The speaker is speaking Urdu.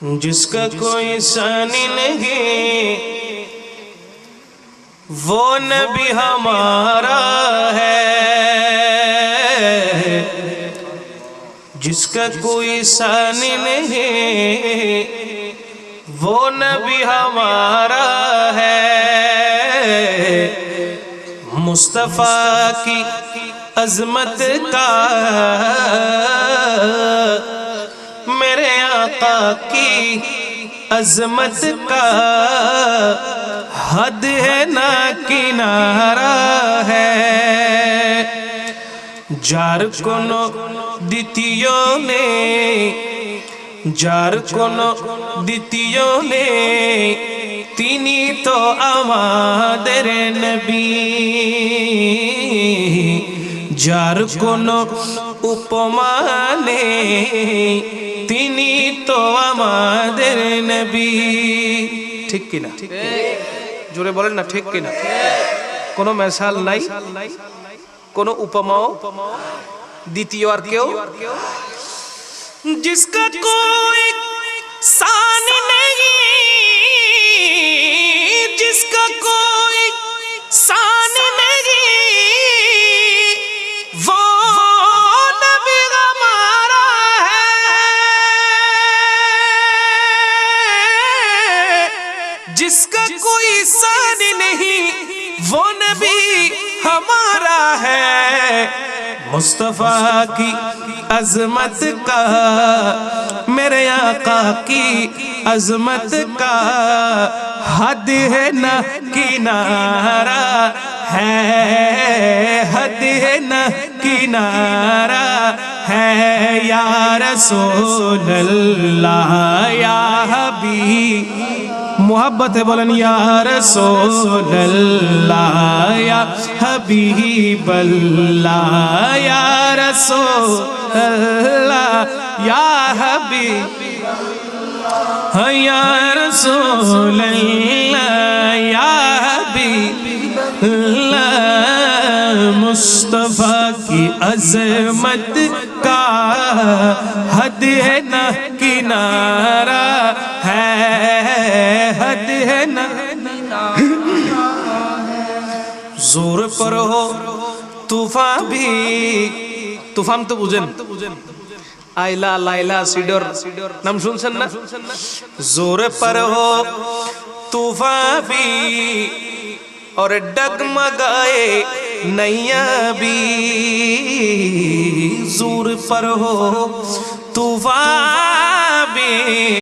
جس کا کوئی ثانی نہیں وہ نبی ہمارا ہے، جس کا کوئی ثانی نہیں وہ نبی ہمارا ہے۔ مصطفیٰ کی عظمت کا، میرے آقا کی عظمت کا حد ہے نہ کنارہ ہے۔ جار کنو দ্বিতীয় নেই তিনি তো আমাদের নবী। যার কোনো উপমা নেই তিনি তো আমাদের নবী। ঠিক কিনা? জোরে বলেন না, ঠিক কিনা? কোনো মিসাল নাই, কোনো উপমাও দ্বিতীয় আর কেউ, جس کا کوئی ثانی نہیں، جس کا کوئی ثانی نہیں وہ نبی ہمارا ہے۔ جس کا کوئی ثانی نہیں وہ نبی ہمارا ہے۔ مصطفیٰ کی عظمت کا، میرے آقا کی عظمت کا حد ہے نہ کنارہ ہے، حد ہے نہ کنارہ ہے۔ یا رسول اللہ یا حبیب، محبت ہے بولن یا رسول اللہ یا حبیب اللہ، یا رسول اللہ یا حبیب، یا رسول اللہ یا حبیب اللہ۔ مصطفیٰ کی عظمت کا حد ہے نہ کنارہ ہے، حد ہے نہ۔ زور پر ہو طوفان بھی، طوفان تو বুঝেন আইলা লাইলা সিডর নাম শুনছেন না? زور پر ہو طوفان بھی اور ڈگمگائے نیا بھی، زور پر ہو طوفان بھی